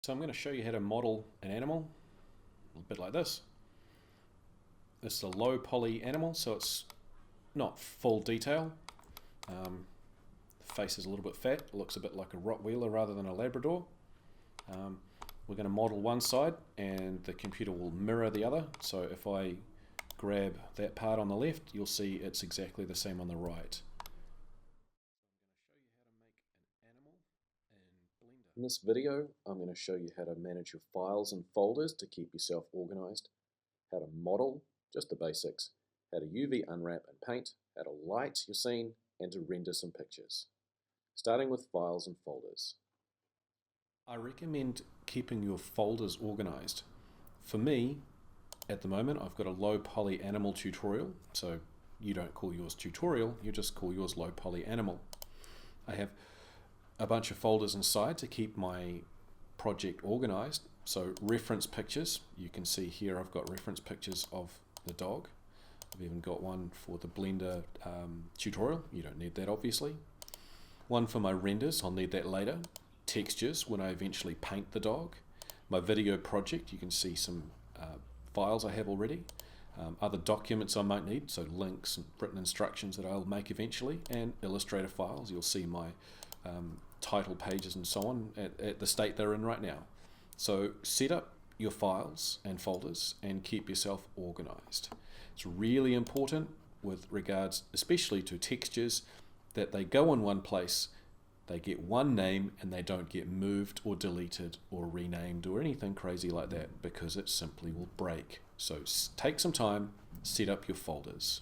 So I'm going to show you how to model an animal, a bit like this. This is a low poly animal, so it's not full detail. The face is a little bit fat, it looks a bit like a Rottweiler rather than a Labrador. We're going to model one side and the computer will mirror the other. So if I grab that part on the left, you'll see it's exactly the same on the right. In this video, I'm going to show you how to manage your files and folders to keep yourself organized, how to model, just the basics, how to UV unwrap and paint, how to light your scene, and to render some pictures. Starting with files and folders. I recommend keeping your folders organized. For me, at the moment, I've got a low poly animal tutorial, so you don't call yours tutorial, you just call yours low poly animal. I have a bunch of folders inside to keep my project organized. So reference pictures, you can see here I've got reference pictures of the dog. I've even got one for the Blender tutorial, you don't need that obviously. One for my renders, I'll need that later. Textures, when I eventually paint the dog. My video project, you can see some files I have already. Other documents I might need, so links and written instructions that I'll make eventually, and Illustrator files. You'll see my title pages and so on at the state they're in right now. So set up your files and folders and keep yourself organized. It's really important with regards especially to textures that they go in one place, they get one name and they don't get moved or deleted or renamed or anything crazy like that, because it simply will break. So take some time, set up your folders.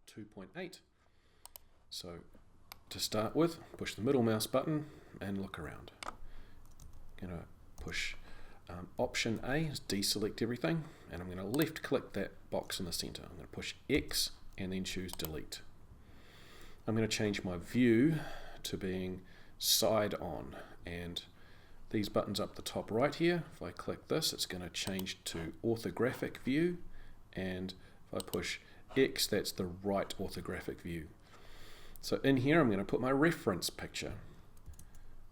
2.8. So to start with, push the middle mouse button and look around. I'm going to push Option A, deselect everything, and I'm going to left click that box in the center. I'm going to push X and then choose delete. I'm going to change my view to being side on, and these buttons up the top right here, if I click this, it's going to change to orthographic view, and if I push X, that's the right orthographic view. So in here I'm going to put my reference picture.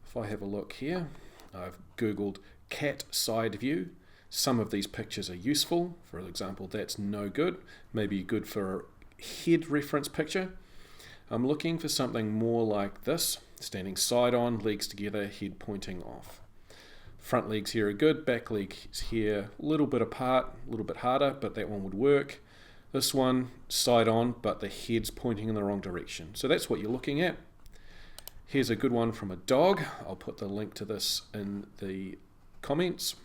If I have a look here, I've googled cat side view. Some of these pictures are useful. For example, that's no good. Maybe good for a head reference picture. I'm looking for something more like this, standing side on, legs together, head pointing off. Front legs here are good, back legs here a little bit apart, a little bit harder, but that one would work. This one, side on, but the head's pointing in the wrong direction. So that's what you're looking at. Here's a good one from a dog. I'll put the link to this in the comments.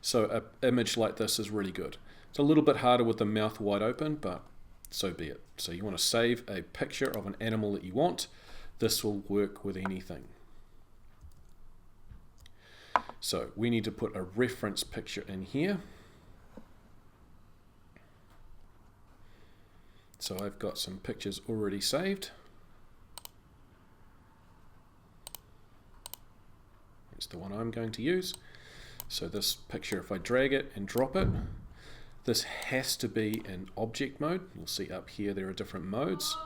So an image like this is really good. It's a little bit harder with the mouth wide open, but so be it. So you want to save a picture of an animal that you want. This will work with anything. So we need to put a reference picture in here. So I've got some pictures already saved. It's the one I'm going to use. So this picture, if I drag it and drop it, this has to be in object mode. You'll see up here there are different modes.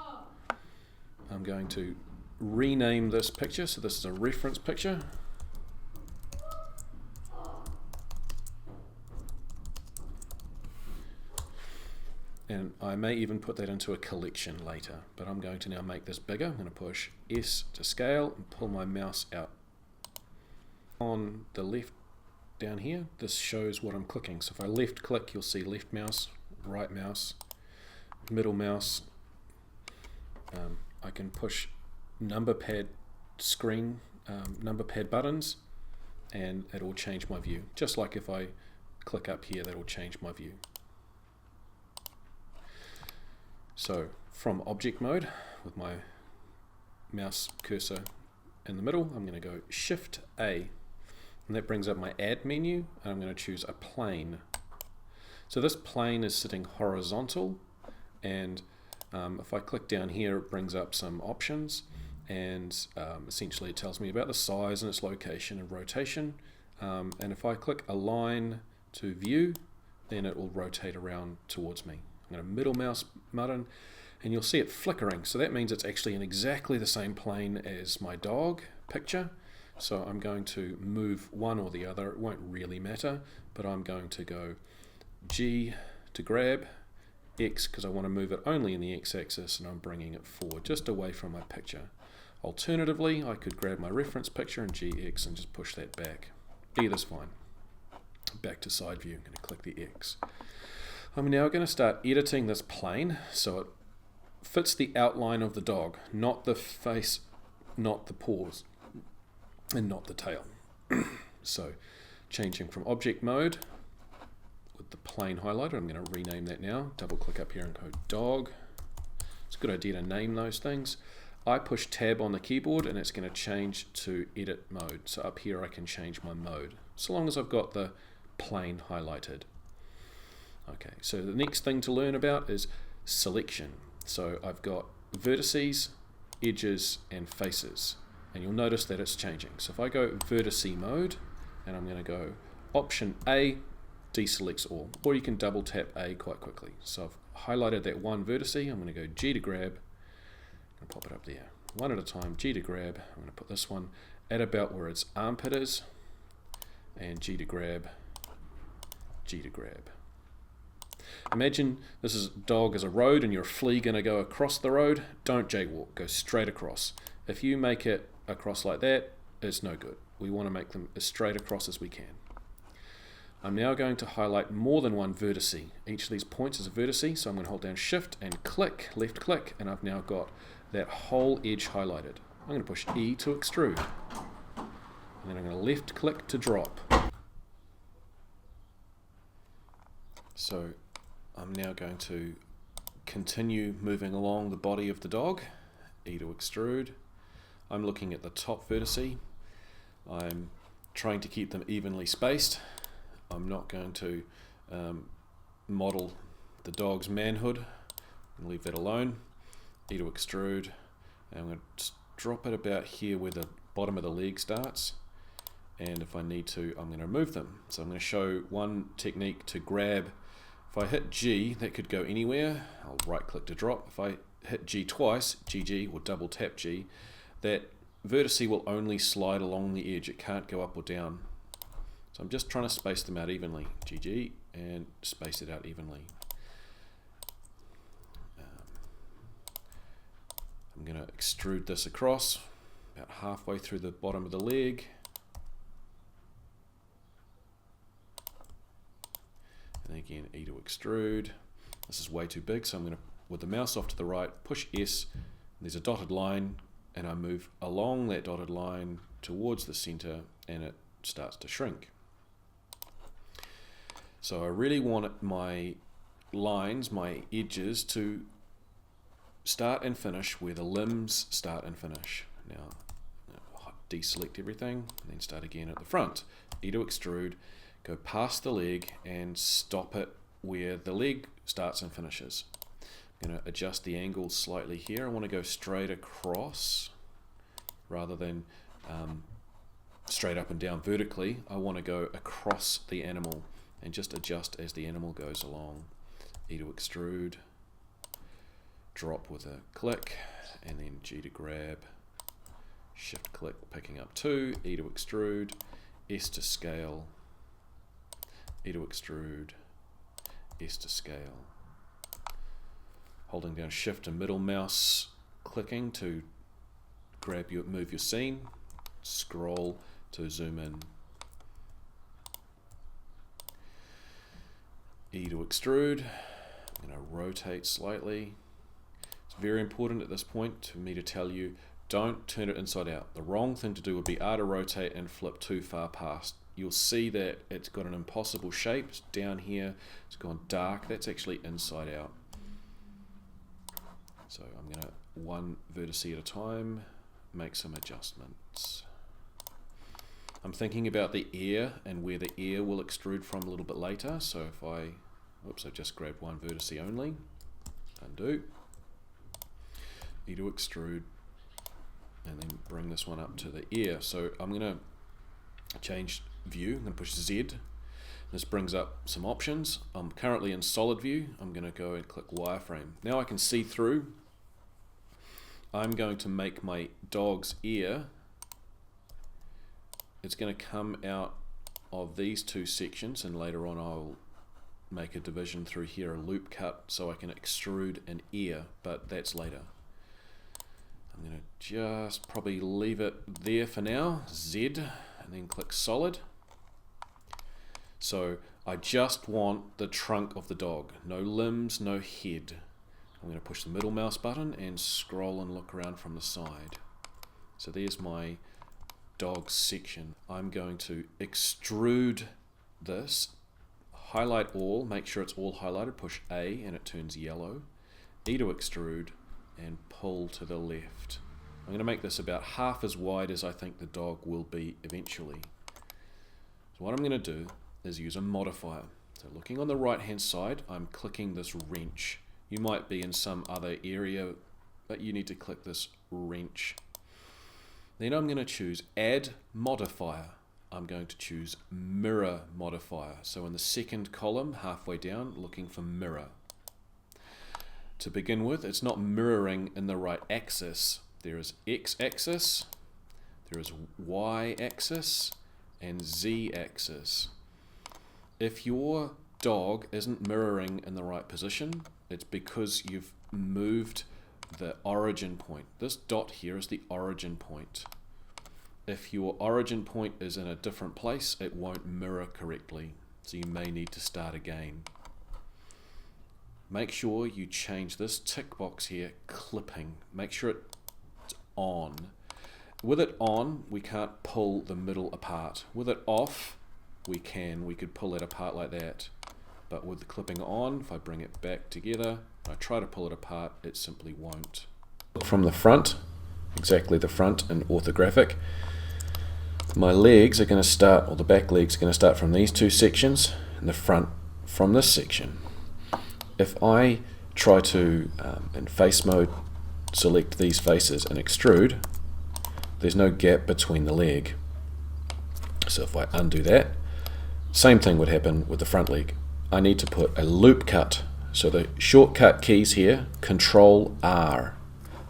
I'm going to rename this picture. So this is a reference picture. And I may even put that into a collection later, but I'm going to now make this bigger. I'm going to push S to scale and pull my mouse out. On the left down here, this shows what I'm clicking. So if I left click, you'll see left mouse, right mouse, middle mouse. I can push number pad screen, number pad buttons, and it will change my view. Just like if I click up here, that will change my view. So from object mode, with my mouse cursor in the middle, I'm going to go Shift A, and that brings up my add menu, and I'm going to choose a plane. So this plane is sitting horizontal, and if I click down here, it brings up some options, and essentially it tells me about the size and its location and rotation. And if I click align to view, then it will rotate around towards me. I'm going to middle mouse button, and you'll see it flickering. So that means it's actually in exactly the same plane as my dog picture. So I'm going to move one or the other. It won't really matter, but I'm going to go G to grab, X because I want to move it only in the X-axis, and I'm bringing it forward just away from my picture. Alternatively, I could grab my reference picture and GX and just push that back. Either's fine. Back to side view, I'm going to click the X. I'm now going to start editing this plane so it fits the outline of the dog, not the face, not the paws, and not the tail. So changing from object mode with the plane highlighter, I'm going to rename that now. Double click up here and go dog. It's a good idea to name those things. I push tab on the keyboard and it's going to change to edit mode. So up here I can change my mode, so long as I've got the plane highlighted. Okay, so the next thing to learn about is selection. So I've got vertices, edges, and faces. And you'll notice that it's changing. So if I go vertice mode, and I'm going to go Option A, deselects all. Or you can double tap A quite quickly. So I've highlighted that one vertice. I'm going to go G to grab, and pop it up there. One at a time, G to grab. I'm going to put this one at about where its armpit is, and G to grab, G to grab. Imagine this is dog as a road and you're a flea going to go across the road. Don't jaywalk, go straight across. If you make it across like that, it's no good. We want to make them as straight across as we can. I'm now going to highlight more than one vertice. Each of these points is a vertice, so I'm going to hold down Shift and click, left click, and I've now got that whole edge highlighted. I'm going to push E to extrude, and then I'm going to left click to drop. So I'm now going to continue moving along the body of the dog, E to extrude. I'm looking at the top vertice. I'm trying to keep them evenly spaced. I'm not going to model the dog's manhood. I'm going to leave that alone. E to extrude. And I'm going to drop it about here where the bottom of the leg starts. And if I need to, I'm going to remove them. So I'm going to show one technique to grab. If I hit G, that could go anywhere. I'll right click to drop. If I hit G twice, GG, or double tap G, that vertice will only slide along the edge. It can't go up or down. So I'm just trying to space them out evenly. GG, and space it out evenly. I'm going to extrude this across, about halfway through the bottom of the leg. And again, E to extrude. This is way too big, so I'm going to, with the mouse off to the right, push S. There's a dotted line, and I move along that dotted line towards the center, and it starts to shrink. So I really want my lines, my edges, to start and finish where the limbs start and finish. Now, deselect everything, and then start again at the front. E to extrude. Go past the leg and stop it where the leg starts and finishes. I'm going to adjust the angle slightly here. I want to go straight across rather than straight up and down vertically. I want to go across the animal and just adjust as the animal goes along. E to extrude, drop with a click, and then G to grab, Shift click, picking up 2, E to extrude, S to scale, E to extrude, S to scale. Holding down Shift and middle mouse clicking to grab your, move your scene, scroll to zoom in. E to extrude. I'm going to rotate slightly. It's very important at this point for me to tell you, don't turn it inside out. The wrong thing to do would be R to rotate and flip too far past. You'll see that it's got an impossible shape. It's down here, it's gone dark. That's actually inside out. So I'm going to, one vertice at a time, make some adjustments. I'm thinking about the ear and where the ear will extrude from a little bit later. So if I, whoops, I just grabbed one vertice only, undo, E to extrude, and then bring this one up to the ear. So I'm going to change view. I'm going to push Z. This brings up some options. I'm currently in solid view. I'm going to go and click wireframe. Now I can see through. I'm going to make my dog's ear it's going to come out of these two sections, and later on I'll make a division through here, a loop cut, so I can extrude an ear, but that's later. I'm going to just probably leave it there for now, Z, and then click solid. So I just want the trunk of the dog, no limbs, no head. I'm going to push the middle mouse button and scroll and look around from the side. So there's my dog section. I'm going to extrude this, highlight all, make sure it's all highlighted, push A and it turns yellow, E to extrude, and pull to the left. I'm going to make this about half as wide as I think the dog will be eventually. So what I'm going to do is use a modifier. So looking on the right hand side, I'm clicking this wrench. You might be in some other area, but you need to click this wrench. Then I'm going to choose Add Modifier. I'm going to choose Mirror Modifier. So in the second column, halfway down, looking for mirror. To begin with, it's not mirroring in the right axis. There is X-axis, there is Y-axis, and Z-axis. If your dog isn't mirroring in the right position, it's because you've moved the origin point. This dot here is the origin point. If your origin point is in a different place, it won't mirror correctly, so you may need to start again. Make sure you change this tick box here, clipping. Make sure it's on. With it on, we can't pull the middle apart. With it off, we can. We could pull it apart like that. But with the clipping on, if I bring it back together, I try to pull it apart, it simply won't. From the front, exactly the front in orthographic, my legs are going to start, or the back legs are going to start from these two sections, and the front from this section. If I try to, in face mode, select these faces and extrude, there's no gap between the leg. So if I undo that, same thing would happen with the front leg. I need to put a loop cut. So the shortcut keys here, Control R.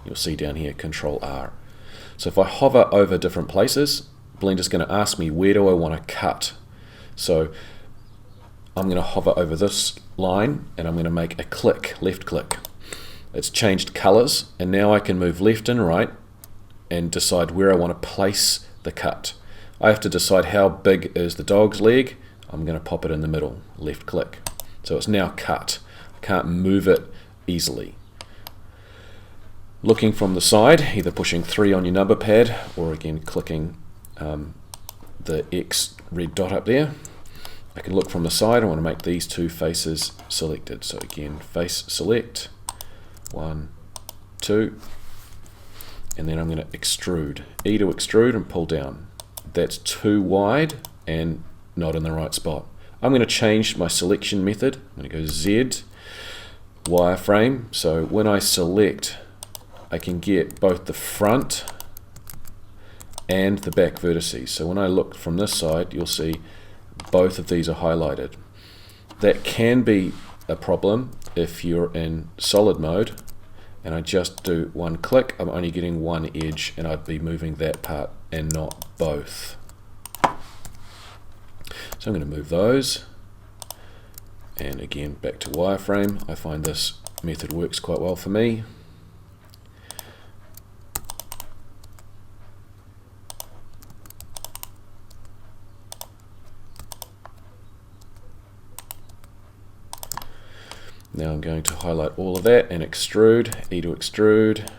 You'll see down here, Control R. So if I hover over different places, Blender's going to ask me where do I want to cut. So I'm going to hover over this line and I'm going to make a click, left click. It's changed colors, and now I can move left and right and decide where I want to place the cut. I have to decide how big is the dog's leg. I'm going to pop it in the middle, left click. So it's now cut. I can't move it easily. Looking from the side, either pushing 3 on your number pad or again clicking the X red dot up there. I can look from the side. I want to make these two faces selected. So again, face select, 1, 2, and then I'm going to extrude. E to extrude and pull down. That's too wide and not in the right spot. I'm going to change my selection method. I'm going to go Z, wireframe. So when I select, I can get both the front and the back vertices. So when I look from this side, you'll see both of these are highlighted. That can be a problem if you're in solid mode and I just do one click. I'm only getting one edge and I'd be moving that part and not both. So I'm going to move those, and again back to wireframe. I find this method works quite well for me. Now I'm going to highlight all of that and extrude, E to extrude,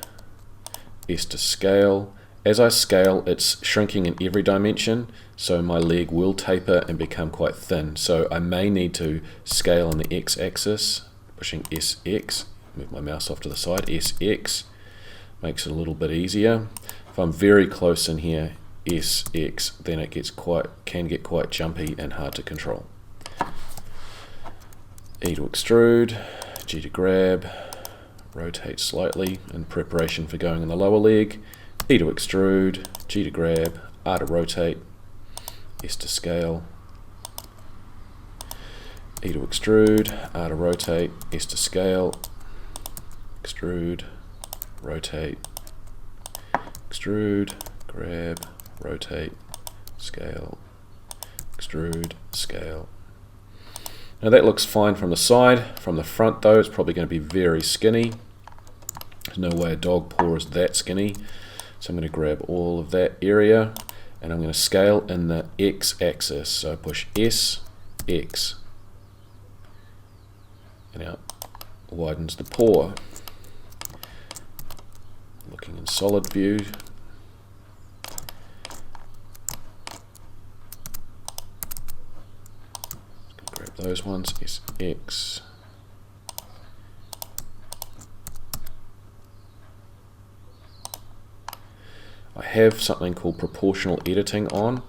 S to scale. As I scale, it's shrinking in every dimension, so my leg will taper and become quite thin. So I may need to scale on the X-axis, pushing SX, move my mouse off to the side, SX, makes it a little bit easier. If I'm very close in here, SX, then it can get quite jumpy and hard to control. E to extrude, G to grab, rotate slightly in preparation for going on the lower leg, E to extrude, G to grab, R to rotate, S to scale, E to extrude, R to rotate, S to scale, extrude, rotate, extrude, grab, rotate, scale, extrude, scale. Now that looks fine from the side. From the front though, it's probably going to be very skinny. There's no way a dog paw is that skinny. So I'm going to grab all of that area and I'm going to scale in the x-axis. So push S, X. And now widens the paw. Looking in solid view. Grab those ones, SX. I have something called proportional editing on.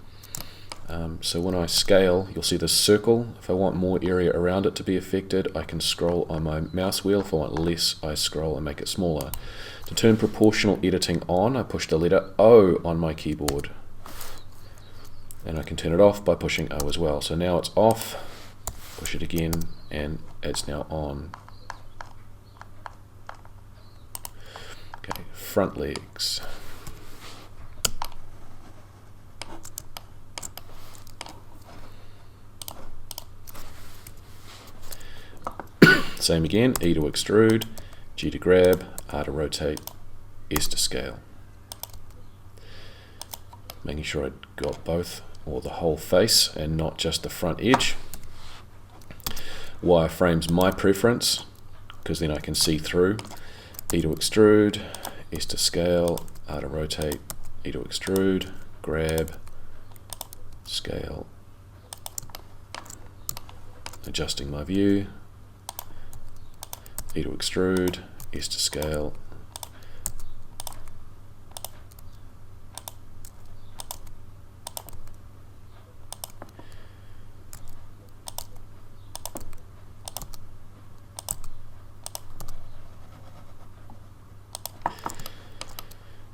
So when I scale, you'll see this circle. If I want more area around it to be affected, I can scroll on my mouse wheel. If I want less, I scroll and make it smaller. To turn proportional editing on, I push the letter O on my keyboard. And I can turn it off by pushing O as well. So now it's off, push it again, and it's now on. Okay, front legs. Same again, E to extrude, G to grab, R to rotate, S to scale. Making sure I got both, or the whole face, and not just the front edge. Wireframe's my preference, because then I can see through. E to extrude, S to scale, R to rotate, E to extrude, grab, scale. Adjusting my view. E to extrude, S to scale.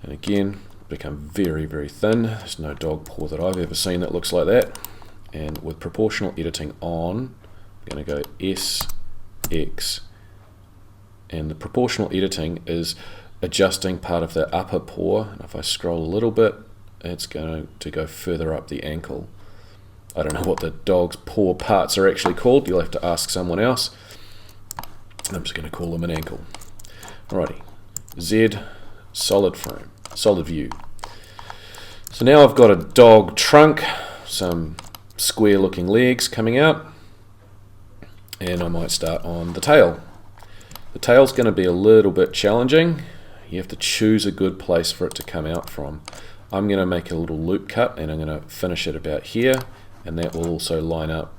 And again, become very, very thin. There's no dog paw that I've ever seen that looks like that. And with proportional editing on, I'm going to go S, X, and the proportional editing is adjusting part of the upper paw. And if I scroll a little bit, it's going to go further up the ankle. I don't know what the dog's paw parts are actually called. You'll have to ask someone else. I'm just going to call them an ankle. Alrighty, Z, solid frame, solid view. So now I've got a dog trunk, some square looking legs coming out, and I might start on the tail. The tail's going to be a little bit challenging. You have to choose a good place for it to come out from. I'm going to make a little loop cut and I'm going to finish it about here, and that will also line up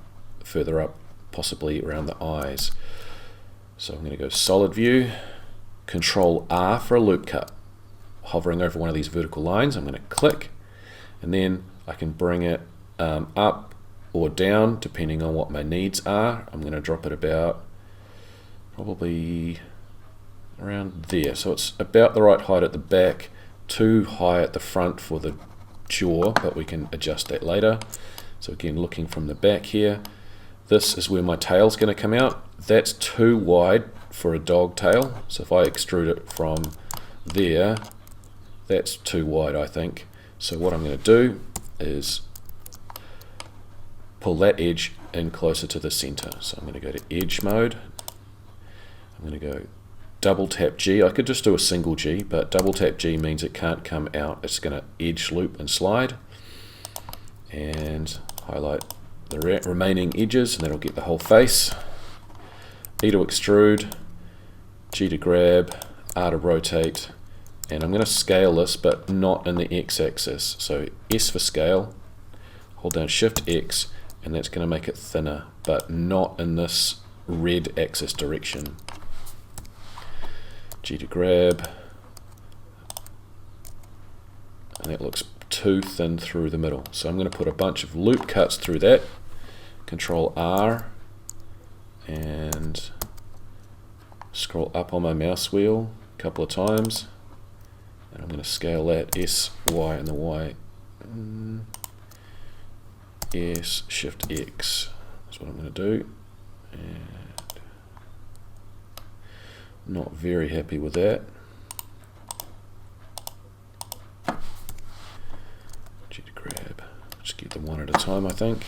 further up, possibly around the eyes. So I'm going to go solid view, Control R for a loop cut. Hovering over one of these vertical lines, I'm going to click, and then I can bring it up or down depending on what my needs are. I'm going to drop it about probably around there, so it's about the right height at the back, too high at the front for the jaw, but we can adjust that later. So again, looking from the back here, this is where my tail's going to come out. That's too wide for a dog tail, so if I extrude it from there, that's too wide, I think. So what I'm going to do is pull that edge in closer to the center. So I'm going to go to edge mode. I'm going to go double tap G. I could just do a single G, but double tap G means it can't come out. It's going to edge loop and slide, and highlight the remaining edges, and that'll get the whole face. E to extrude, G to grab, R to rotate, and I'm going to scale this, but not in the x-axis. So S for scale, hold down Shift X, and that's going to make it thinner, but not in this red axis direction. G to grab, and that looks too thin through the middle. So I'm going to put a bunch of loop cuts through that. Control R, and scroll up on my mouse wheel a couple of times, and I'm going to scale that S, Y, and the Y. S, Shift X. That's what I'm going to do. And not very happy with that. G to grab. Just them one at a time, I think.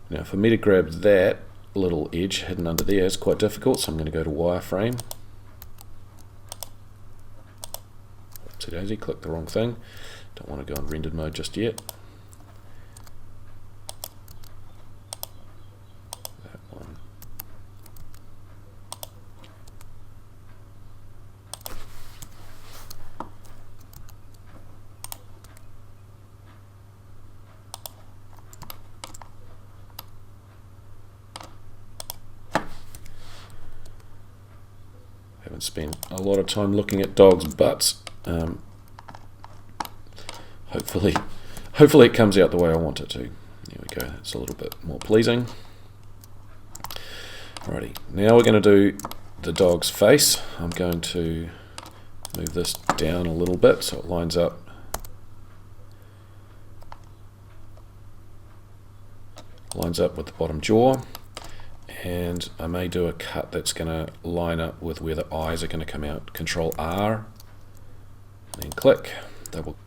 Now for me to grab that little edge hidden under there is quite difficult, so I'm going to go to wireframe. Oopsie daisy, clicked the wrong thing. Don't want to go in rendered mode just yet. That one. Haven't spent a lot of time looking at dogs' butts. Hopefully it comes out the way I want it to. There we go, it's a little bit more pleasing. Alrighty, now we're going to do the dog's face. I'm going to move this down a little bit so it lines up with the bottom jaw. And I may do a cut that's going to line up with where the eyes are going to come out. Control R, and then click, double.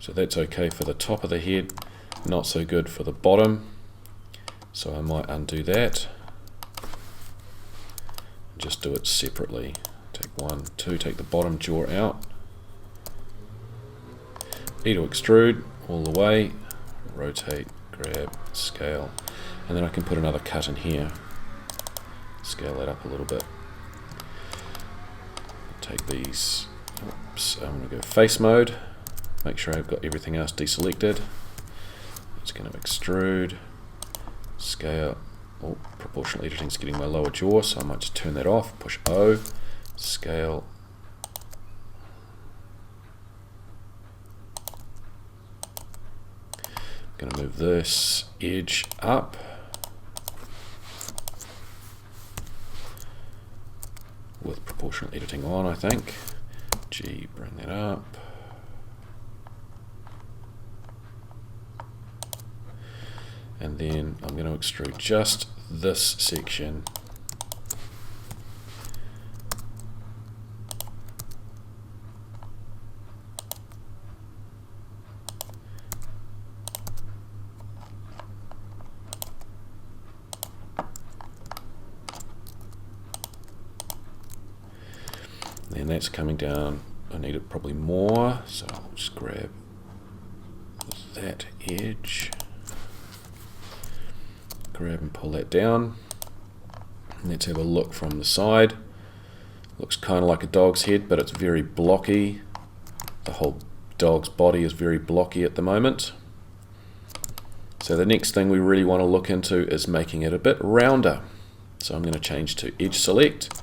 So that's okay for the top of the head, not so good for the bottom. So I might undo that. Just do it separately. Take 1, 2, take the bottom jaw out. E to extrude all the way. Rotate, grab, scale, and then I can put another cut in here. Scale that up a little bit. Take these. Oops, I'm going to go face mode. Make sure I've got everything else deselected. It's going to extrude, scale. Oh, proportional editing is getting my lower jaw, so I might just turn that off. Push O, scale. Going to move this edge up. With proportional editing on, I think. G, bring that up. And then I'm going to extrude just this section. And that's coming down. I need it probably more, so I'll just grab that edge, grab and pull that down. And let's have a look from the side. Looks kind of like a dog's head, but it's very blocky. The whole dog's body is very blocky at the moment. So the next thing we really want to look into is making it a bit rounder. So I'm going to change to edge select.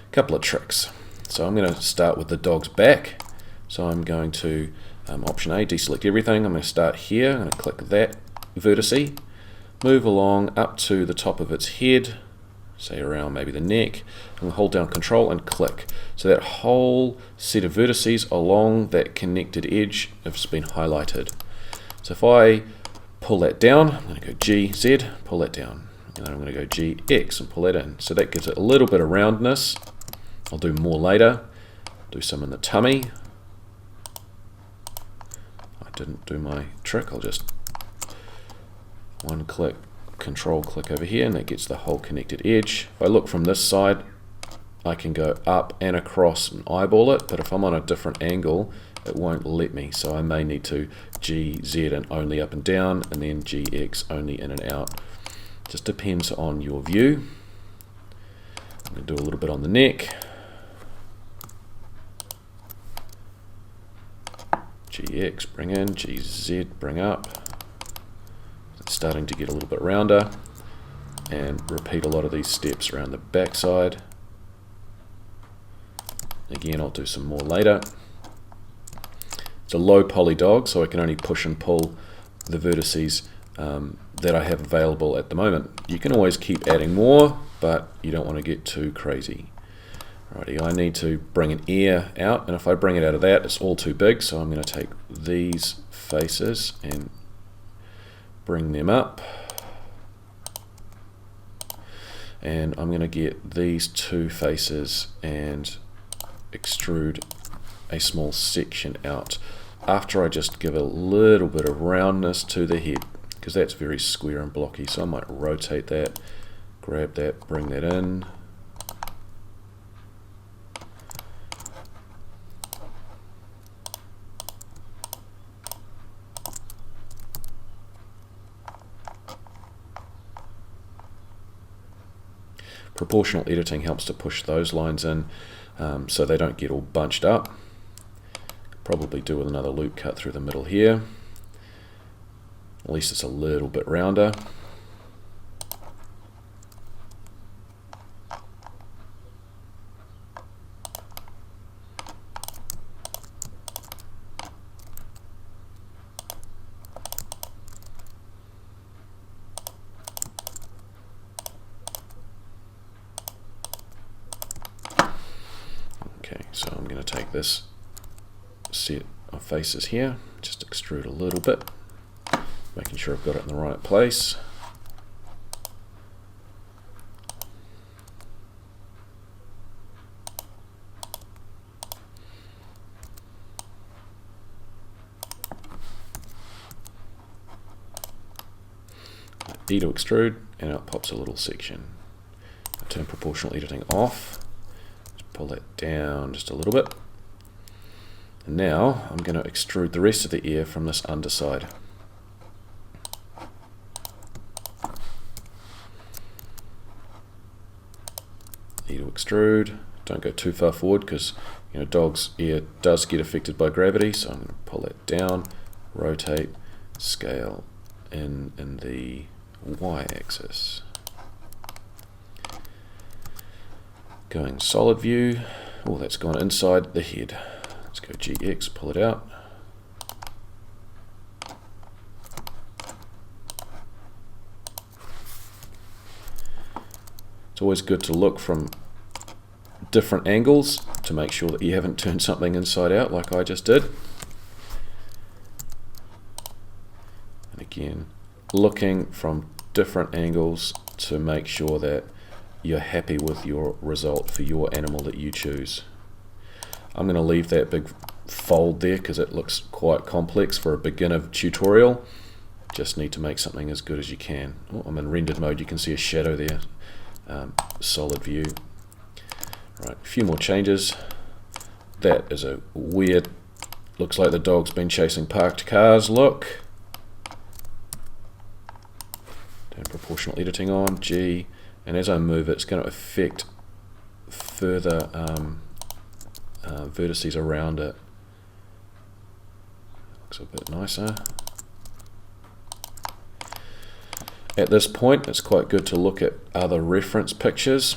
A couple of tricks. So I'm going to start with the dog's back. So I'm going to option A, deselect everything. I'm going to start here. I'm going to click that vertice, move along up to the top of its head, say around maybe the neck. I'm going to hold down Control and click. So that whole set of vertices along that connected edge has been highlighted. So if I pull that down, I'm going to go G, Z, pull that down. And then I'm going to go G, X and pull that in. So that gives it a little bit of roundness. I'll do more later. Do some in the tummy. I didn't do my trick. I'll just one click, Control click over here, and that gets the whole connected edge. If I look from this side, I can go up and across and eyeball it, but if I'm on a different angle, it won't let me. So I may need to G, Z and only up and down, and then G, X only in and out. Just depends on your view. I'm going to do a little bit on the neck. GX, bring in, GZ, bring up. It's starting to get a little bit rounder, and repeat a lot of these steps around the back side. Again, I'll do some more later. it's a low poly dog, so I can only push and pull the vertices that I have available at the moment. You can always keep adding more, but you don't want to get too crazy. Alrighty, I need to bring an ear out, and if I bring it out of that, it's all too big, so I'm going to take these faces and bring them up. And I'm going to get these two faces and extrude a small section out after I just give a little bit of roundness to the head, because that's very square and blocky. So I might rotate that, grab that, bring that in. Proportional editing helps to push those lines in so they don't get all bunched up. Probably do with another loop cut through the middle here. At least it's a little bit rounder. Okay, so I'm going to take this set of faces here, just extrude a little bit, making sure I've got it in the right place. E to extrude, and out pops a little section. I turn proportional editing off, just pull that down just a little bit. And now I'm going to extrude the rest of the ear from this underside. E to extrude, don't go too far forward because dog's ear does get affected by gravity, so I'm going to pull that down, rotate, scale in the y-axis. Going solid view, oh that's gone inside the head. Let's go GX, pull it out. It's always good to look from different angles to make sure that you haven't turned something inside out like I just did. And again, looking from different angles to make sure that you're happy with your result for your animal that you choose. I'm going to leave that big fold there because it looks quite complex for a beginner tutorial. Just need to make something as good as you can. Oh, I'm in rendered mode, you can see a shadow there. Solid view. Right, a few more changes. That is a weird, looks like the dog's been chasing parked cars look. Turn proportional editing on, G, and as I move it, it's going to affect further vertices around it. Looks a bit nicer. At this point, it's quite good to look at other reference pictures.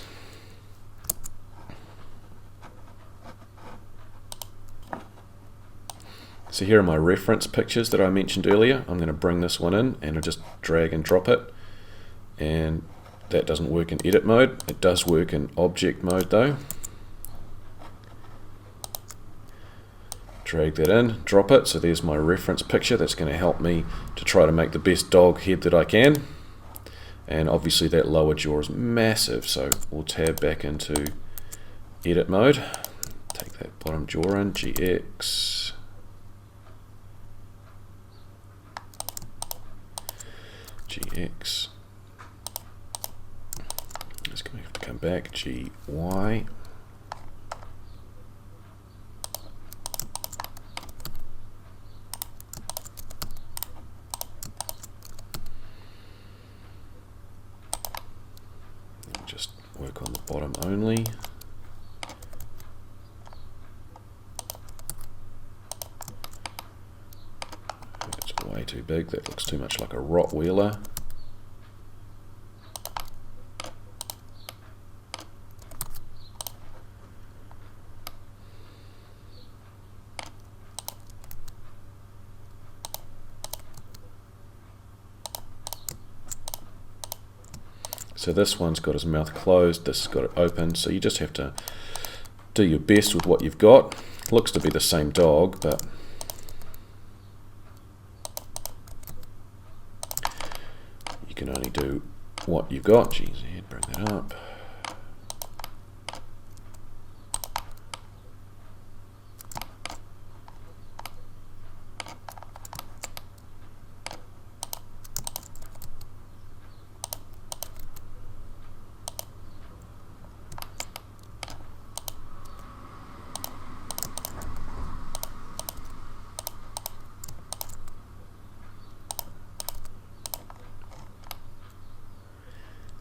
So here are my reference pictures that I mentioned earlier. I'm going to bring this one in and I'll just drag and drop it. And that doesn't work in edit mode. It does work in object mode though. Drag that in, drop it. So there's my reference picture. That's going to help me to try to make the best dog head that I can. And obviously that lower jaw is massive, so we'll tab back into edit mode. Take that bottom jaw in, GX. GX. It's going to have to come back, GY. Work on the bottom only. It's way too big, that looks too much like a Rottweiler. So this one's got his mouth closed, this has got it open, so you just have to do your best with what you've got. Looks to be the same dog, but you can only do what you've got. Jeez, bring that up.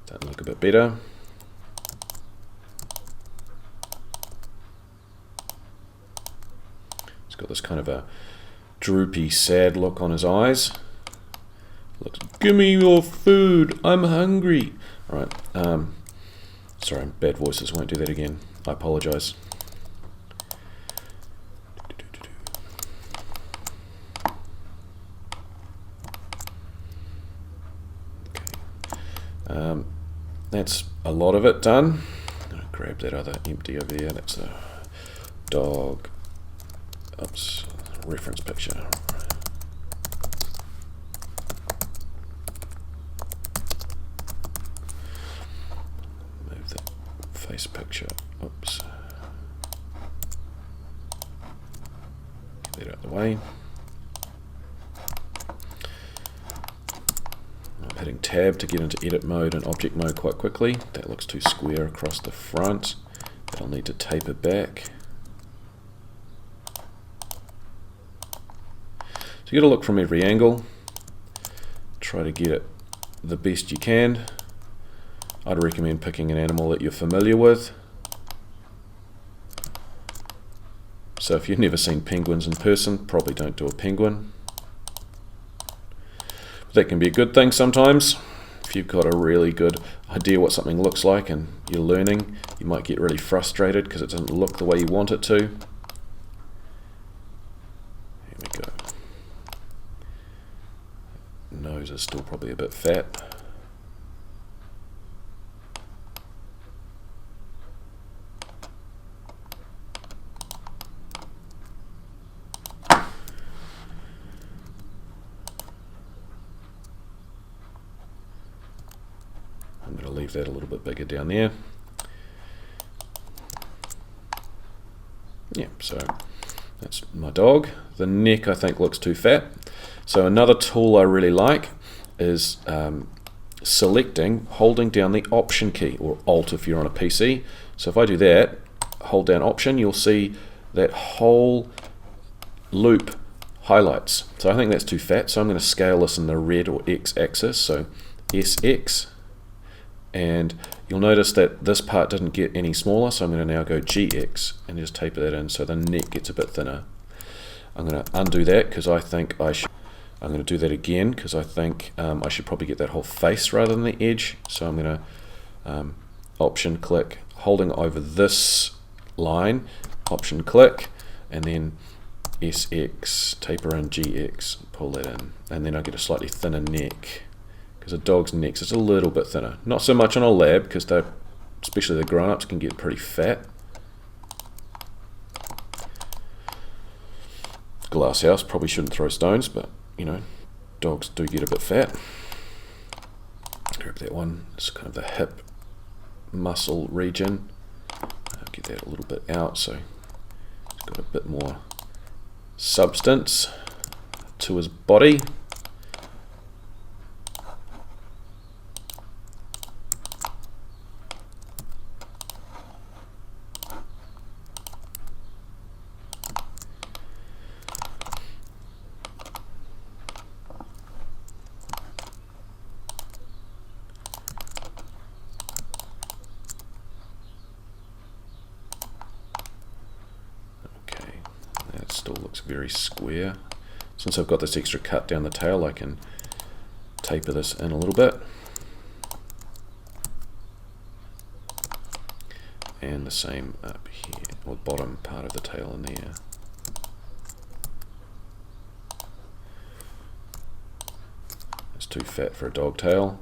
That look a bit better. It's got this kind of a droopy, sad look on his eyes. Looks, give me your food, I'm hungry. All right, sorry, bad voices, won't do that again. I apologize. Okay. That's a lot of it done. I'm going to grab that other empty over there. That's the dog. Oops, reference picture. Move that face picture. Oops. Get that out of the way. Hitting tab to get into edit mode and object mode quite quickly. That looks too square across the front. That'll need to taper back. So you got to look from every angle. Try to get it the best you can. I'd recommend picking an animal that you're familiar with. So if you've never seen penguins in person, probably don't do a penguin. That can be a good thing sometimes. If you've got a really good idea what something looks like and you're learning, you might get really frustrated because it doesn't look the way you want it to. Here we go. Nose is still probably a bit fat. I'm going to leave that a little bit bigger down there. Yeah, so that's my dog. The neck I think looks too fat. So another tool I really like is selecting, holding down the Option key, or Alt if you're on a PC. So if I do that, hold down Option, you'll see that whole loop highlights. So I think that's too fat, so I'm going to scale this in the red or X axis, so SX. And you'll notice that this part didn't get any smaller, so I'm going to now go GX and just taper that in so the neck gets a bit thinner. I'm going to undo that because I think I should. I'm going to do that again because I think I should probably get that whole face rather than the edge. So I'm going to Option click, holding over this line, Option click, and then SX, taper in GX, pull that in, and then I get a slightly thinner neck. Because a dog's neck is a little bit thinner. Not so much on a lab, because they're, especially the grown-ups, can get pretty fat. Glass house, probably shouldn't throw stones, but you know, dogs do get a bit fat. Grab that one, it's kind of the hip muscle region. I'll get that a little bit out so it's got a bit more substance to his body. Still looks very square. Since I've got this extra cut down the tail, I can taper this in a little bit. And the same up here, or bottom part of the tail in there. It's too fat for a dog tail.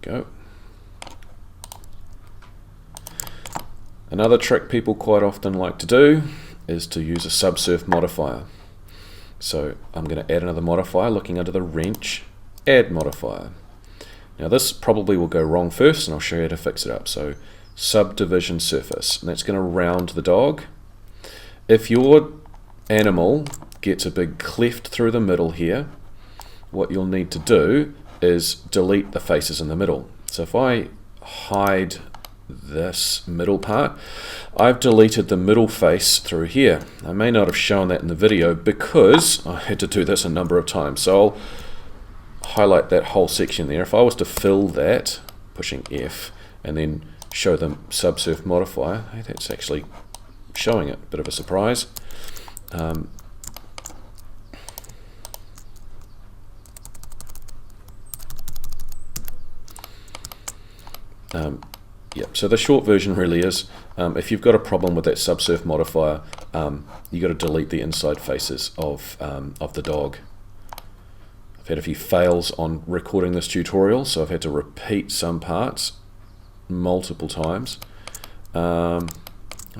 Go. Another trick people quite often like to do is to use a Subsurf modifier. So I'm going to add another modifier, looking under the wrench, add modifier. Now this probably will go wrong first, and I'll show you how to fix it up. So subdivision surface, and that's going to round the dog. If your animal gets a big cleft through the middle here, what you'll need to do is delete the faces in the middle. So if I hide this middle part, I've deleted the middle face through here. I may not have shown that in the video because I had to do this a number of times. So I'll highlight that whole section there. If I was to fill that, pushing F, and then show the Subsurf modifier, hey, that's actually showing it. Bit of a surprise. Yep. So the short version really is, if you've got a problem with that Subsurf modifier, you've got to delete the inside faces of the dog. I've had a few fails on recording this tutorial, so I've had to repeat some parts multiple times. I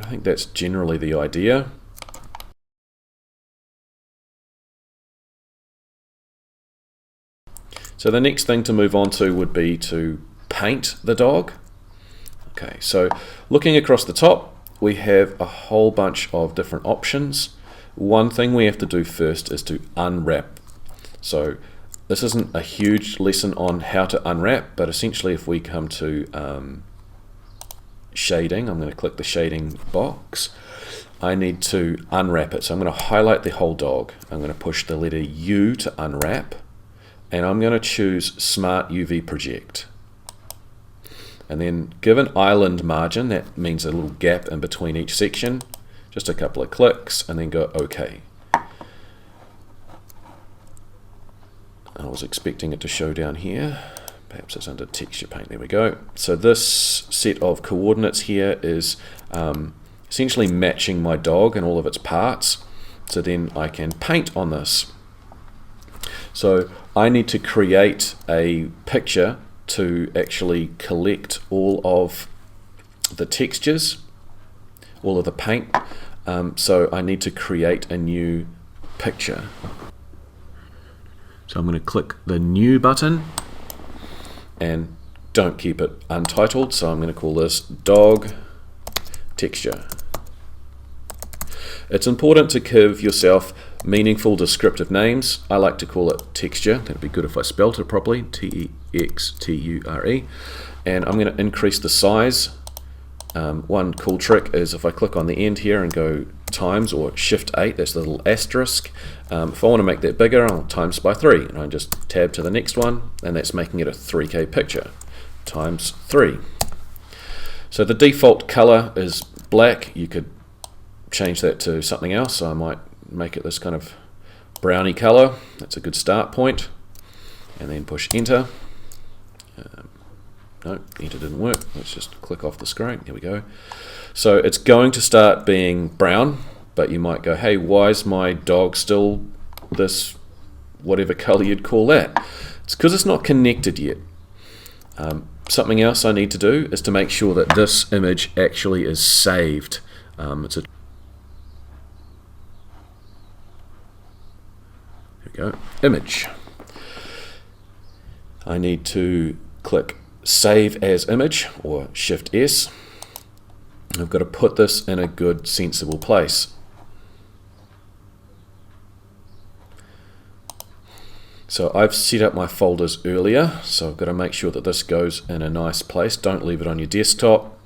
think that's generally the idea. So the next thing to move on to would be to paint the dog. Okay, so looking across the top, we have a whole bunch of different options. One thing we have to do first is to unwrap. So this isn't a huge lesson on how to unwrap, but essentially if we come to shading, I'm going to click the shading box. I need to unwrap it. So I'm going to highlight the whole dog. I'm going to push the letter U to unwrap, and I'm going to choose Smart UV Project. And then give an island margin, that means a little gap in between each section, just a couple of clicks, and then go OK. I was expecting it to show down here, perhaps it's under texture paint, there we go. So this set of coordinates here is essentially matching my dog and all of its parts, so then I can paint on this. So I need to create a picture to actually collect all of the textures, all of the paint. So I need to create a new picture. So I'm going to click the new button, and don't keep it untitled, so I'm going to call this dog texture. It's important to give yourself meaningful descriptive names. I like to call it texture. That'd be good if I spelt it properly, T-E-X-T-U-R-E. And I'm going to increase the size. One cool trick is if I click on the end here and go times or shift 8, that's the little asterisk. If I want to make that bigger, I'll times by 3, and I just tab to the next one, and that's making it a 3K picture, times 3. So the default color is black. You could change that to something else, so I might make it this kind of browny color. That's a good start point, and then push enter. No, enter didn't work. Let's just click off the screen. Here we go. So it's going to start being brown, but you might go, hey, why is my dog still this whatever color you'd call that? It's because it's not connected yet. Something else I need to do is to make sure that this image actually is saved. Here we go, image. I need to click Save as Image, or Shift S. I've got to put this in a good, sensible place. So I've set up my folders earlier, so I've got to make sure that this goes in a nice place. Don't leave it on your desktop.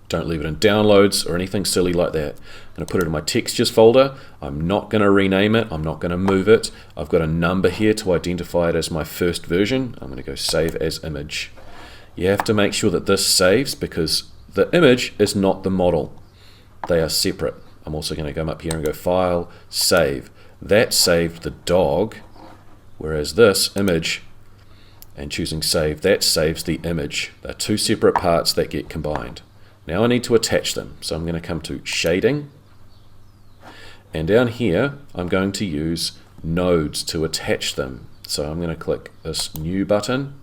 Don't leave it in downloads or anything silly like that. I'm going to put it in my textures folder. I'm not going to rename it. I'm not going to move it. I've got a number here to identify it as my first version. I'm going to go Save as Image. You have to make sure that this saves because the image is not the model. They are separate. I'm also going to come up here and go File, Save. That saved the dog, whereas this image, and choosing Save, that saves the image. They're two separate parts that get combined. Now I need to attach them, so I'm going to come to Shading, and down here I'm going to use Nodes to attach them. So I'm going to click this New button,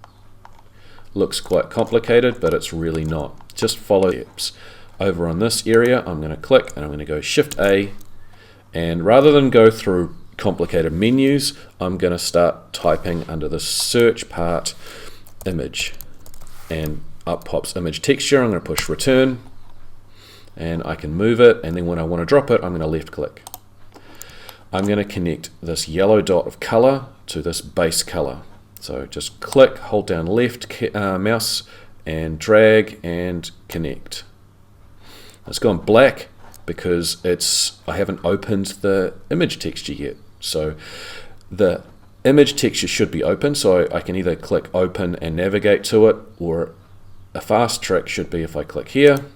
looks quite complicated, but it's really not. Just follow steps. Over on this area, I'm going to click and I'm going to go Shift A, and rather than go through complicated menus, I'm going to start typing under the search part, image, and up pops image texture. I'm going to push return, and I can move it, and then when I want to drop it, I'm going to left click. I'm going to connect this yellow dot of color to this base color. So just click, hold down left mouse, and drag and connect. It's gone black because I haven't opened the image texture yet. So the image texture should be open, so I can either click open and navigate to it, or a fast trick should be if I click here,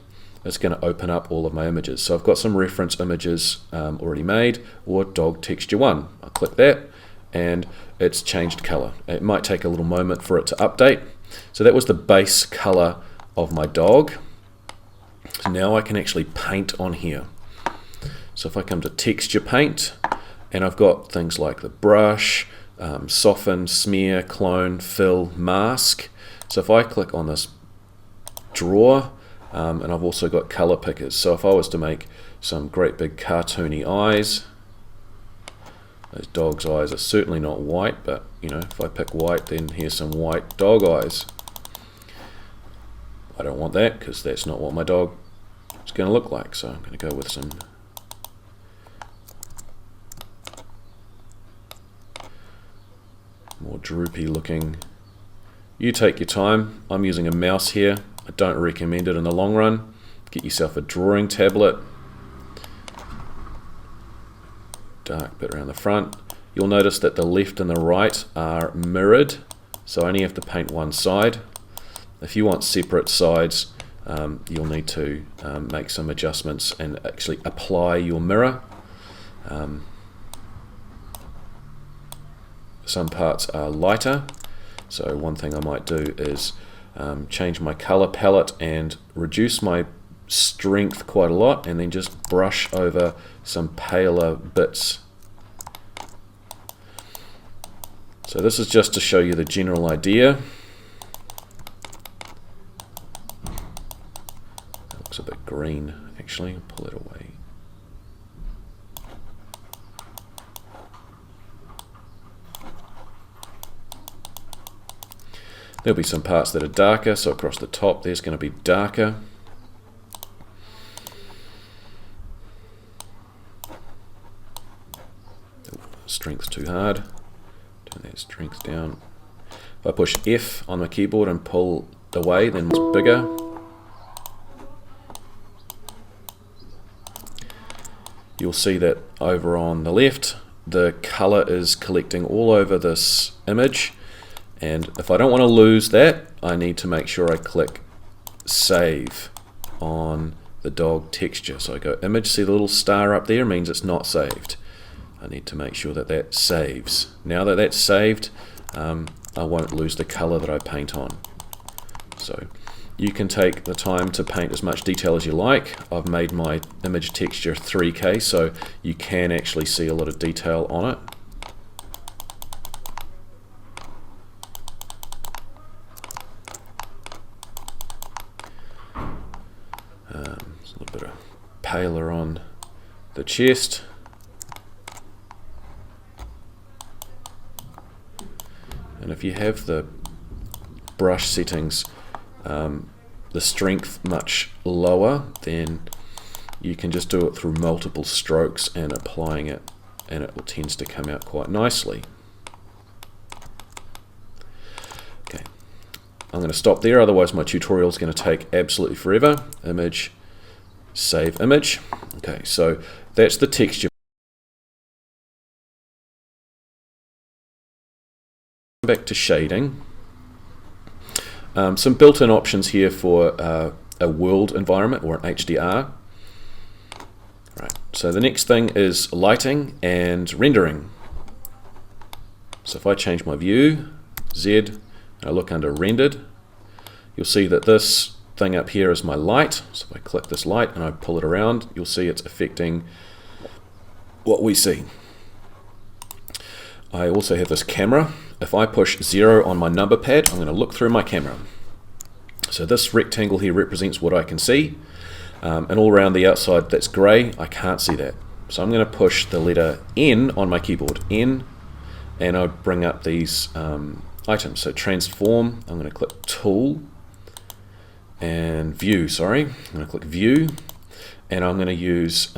it's going to open up all of my images. So I've got some reference images already made, or dog texture 1. I'll click that and it's changed color. It might take a little moment for it to update. So that was the base color of my dog. So now I can actually paint on here. So if I come to texture paint, and I've got things like the brush, soften, smear, clone, fill, mask. So if I click on this drawer, and I've also got color pickers. So if I was to make some great big cartoony eyes, those dog's eyes are certainly not white, but you know, if I pick white, then here's some white dog eyes. I don't want that because that's not what my dog is going to look like. So I'm going to go with some more droopy looking. You take your time. I'm using a mouse here. I don't recommend it in the long run. Get yourself a drawing tablet. Dark bit around the front. You'll notice that the left and the right are mirrored, so I only have to paint one side. If you want separate sides, you'll need to make some adjustments and actually apply your mirror. Some parts are lighter, so one thing I might do is change my color palette and reduce my strength quite a lot, and then just brush over some paler bits. So this is just to show you the general idea. That looks a bit green actually. I'll pull it away. There'll be some parts that are darker, so across the top there's going to be darker. Strength's too hard. Turn that strength down. If I push F on my keyboard and pull away, then it's bigger. You'll see that over on the left, the color is collecting all over this image. And if I don't want to lose that, I need to make sure I click Save on the dog texture. So I go Image, see the little star up there, means it's not saved. I need to make sure that that saves. Now that that's saved, I won't lose the color that I paint on. So you can take the time to paint as much detail as you like. I've made my image texture 3K, so you can actually see a lot of detail on it. There's a little bit of paler on the chest. And if you have the brush settings, the strength much lower, then you can just do it through multiple strokes and applying it, and it tends to come out quite nicely. Okay, I'm going to stop there, otherwise my tutorial is going to take absolutely forever. Image, save image. Okay, so that's the texture. Back to shading. Some built-in options here for a world environment or an HDR. Right. So the next thing is lighting and rendering. So if I change my view, Z, and I look under rendered, you'll see that this thing up here is my light. So if I click this light and I pull it around, you'll see it's affecting what we see. I also have this camera. If I push 0 on my number pad, I'm going to look through my camera. So this rectangle here represents what I can see, and all around the outside that's grey, I can't see that. So I'm going to push the letter N on my keyboard, N, and I'll bring up these items. So transform, I'm going to click Tool, and View, sorry. I'm going to click View, and I'm going to use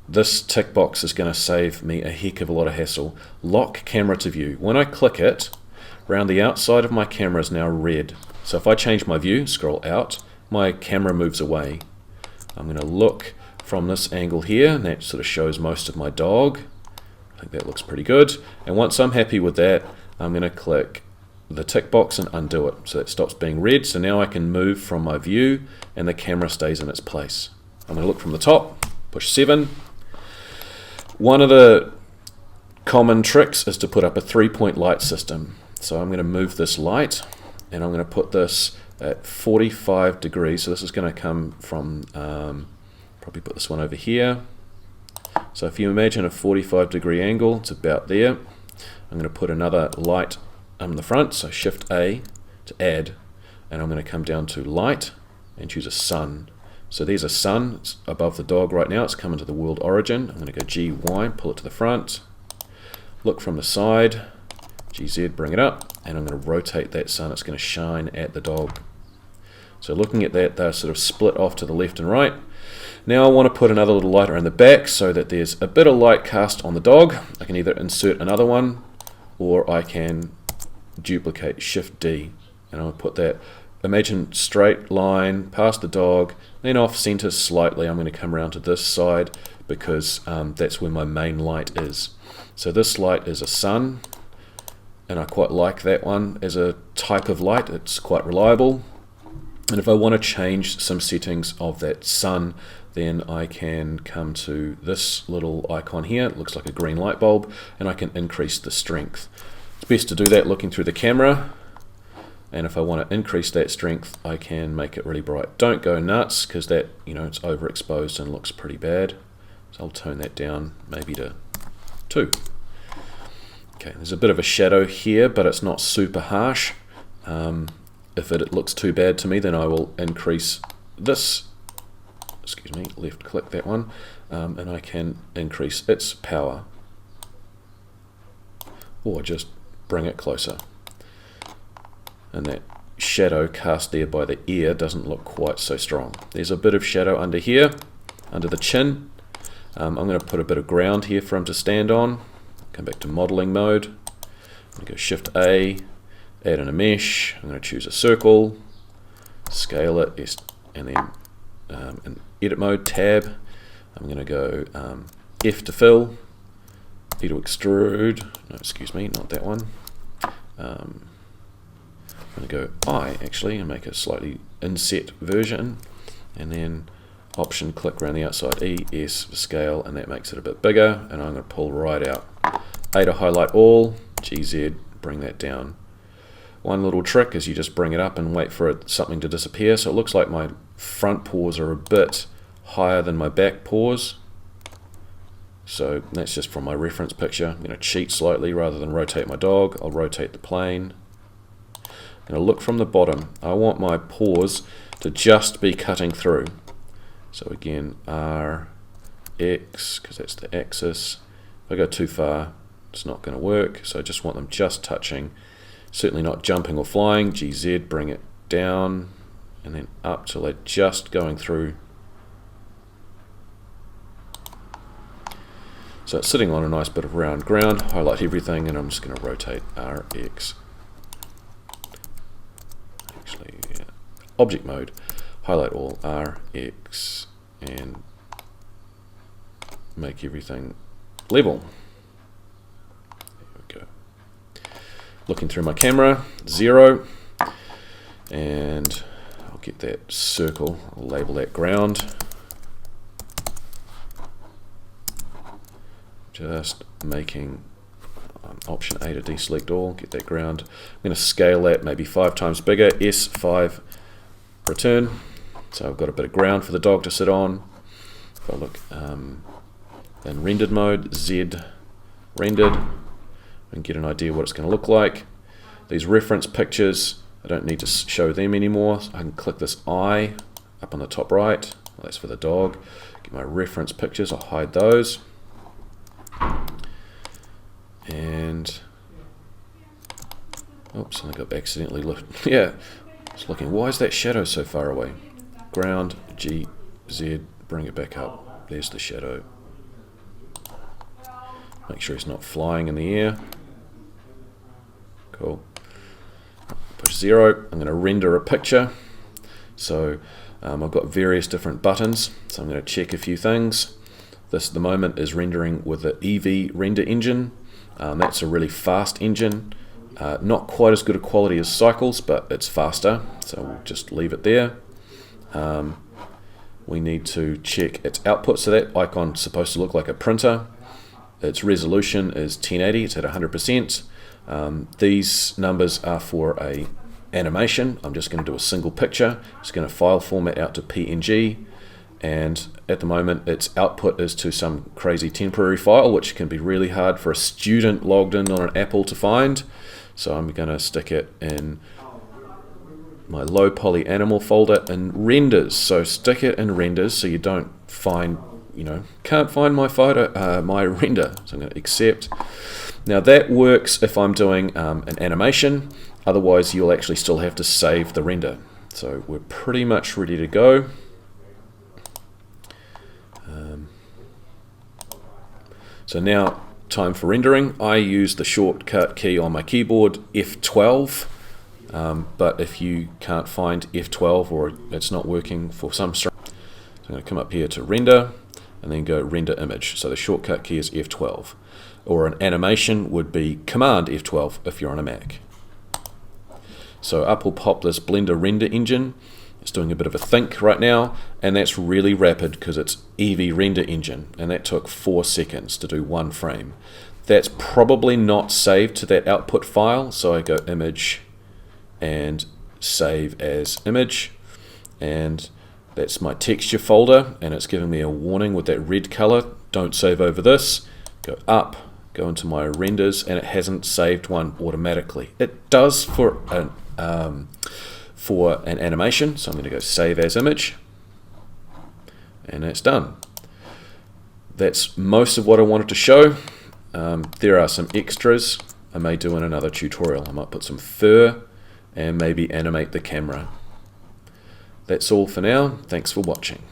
this tick box is going to save me a heck of a lot of hassle. Lock camera to view. When I click it, around the outside of my camera is now red. So if I change my view, scroll out, my camera moves away. I'm going to look from this angle here, and that sort of shows most of my dog. I think that looks pretty good. And once I'm happy with that, I'm going to click the tick box and undo it. So it stops being red. So now I can move from my view and the camera stays in its place. I'm going to look from the top, push 7. One of the common tricks is to put up a 3-point light system. So I'm going to move this light and I'm going to put this at 45 degrees. So this is going to come from, probably put this one over here. So if you imagine a 45 degree angle, it's about there. I'm going to put another light in the front, so Shift A to add, and I'm going to come down to light and choose a sun. So there's a sun, it's above the dog right now, it's coming to the world origin. I'm going to go GY, pull it to the front, look from the side, GZ, bring it up, and I'm going to rotate that sun, it's going to shine at the dog. So looking at that, they're sort of split off to the left and right. Now I want to put another little light around the back so that there's a bit of light cast on the dog. I can either insert another one or I can duplicate, Shift D, and I'll put that, imagine straight line past the dog, then off center slightly. I'm going to come around to this side because that's where my main light is. So this light is a sun, and I quite like that one as a type of light. It's quite reliable. And if I want to change some settings of that sun, then I can come to this little icon here. It looks like a green light bulb, and I can increase the strength. It's best to do that looking through the camera, and if I want to increase that strength, I can make it really bright. Don't go nuts, because that, it's overexposed and looks pretty bad. So I'll tone that down maybe to 2. Okay, there's a bit of a shadow here, but it's not super harsh. If it looks too bad to me, then I will increase this, left click that one, and I can increase its power, or just bring it closer. And that shadow cast there by the ear doesn't look quite so strong. There's a bit of shadow under here, under the chin. I'm going to put a bit of ground here for him to stand on. Come back to modeling mode. I'm going to go Shift A, add in a mesh. I'm going to choose a circle, scale it, and then in edit mode, tab. I'm going to go F to fill, E to extrude. No, excuse me, not that one. I'm going to go I actually and make a slightly inset version, and then Option click around the outside, E, S for scale, and that makes it a bit bigger. And I'm going to pull right out. A to highlight all, GZ, bring that down. One little trick is you just bring it up and wait for something to disappear. So it looks like my front paws are a bit higher than my back paws. So that's just from my reference picture. I'm going to cheat slightly rather than rotate my dog. I'll rotate the plane. I'm going to look from the bottom. I want my paws to just be cutting through. So again, R, X, because that's the axis. If I go too far, it's not going to work. So I just want them just touching. Certainly not jumping or flying. GZ, bring it down and then up till they're just going through. So it's sitting on a nice bit of round ground. Highlight everything, and I'm just going to rotate RX. Actually, yeah. Object mode, highlight all RX, and make everything level. There we go. Looking through my camera, 0, and I'll get that circle, I'll label that ground. Just making Option A to deselect all, get that ground. I'm going to scale that maybe 5 times bigger, S5, return. So I've got a bit of ground for the dog to sit on. If I look in rendered mode, Z, rendered, and get an idea what it's going to look like. These reference pictures I don't need to show them anymore. I can click this eye up on the top right. Well, that's for the dog. Get my reference pictures, I'll hide those. And oops, I think I've accidentally looked. Yeah, it's looking. Why is that shadow so far away? Ground, G, Z, bring it back up. There's the shadow. Make sure he's not flying in the air. Cool. Push 0. I'm going to render a picture. So I've got various different buttons. So I'm going to check a few things. This at the moment is rendering with the EV render engine. That's a really fast engine. Not quite as good a quality as Cycles, but it's faster. So we'll just leave it there. We need to check its output. So that icon's supposed to look like a printer. Its resolution is 1080, it's at 100%. These numbers are for a animation. I'm just going to do a single picture. It's going to file format out to PNG, and at the moment its output is to some crazy temporary file, which can be really hard for a student logged in on an Apple to find. So I'm going to stick it in my low poly animal folder in renders. So stick it in renders so you don't find, can't find my photo, my render. So I'm going to accept. Now that works if I'm doing an animation. Otherwise you'll actually still have to save the render. So we're pretty much ready to go. So now time for rendering. I use the shortcut key on my keyboard, F12. But if you can't find F12 or it's not working for some reason, so I'm going to come up here to render and then go render image. So the shortcut key is F12. Or an animation would be Command F12 if you're on a Mac. So up will pop this Blender render engine. It's doing a bit of a think right now, and that's really rapid because it's EV render engine, and that took 4 seconds to do 1 frame. That's probably not saved to that output file, so I go image and save as image, and that's my texture folder, and it's giving me a warning with that red color, don't save over this. Go up, go into my renders, and it hasn't saved one automatically. It does for an animation, so I'm going to go save as image, and that's done. That's most of what I wanted to show. There are some extras I may do in another tutorial. I might put some fur and maybe animate the camera. That's all for now. Thanks for watching.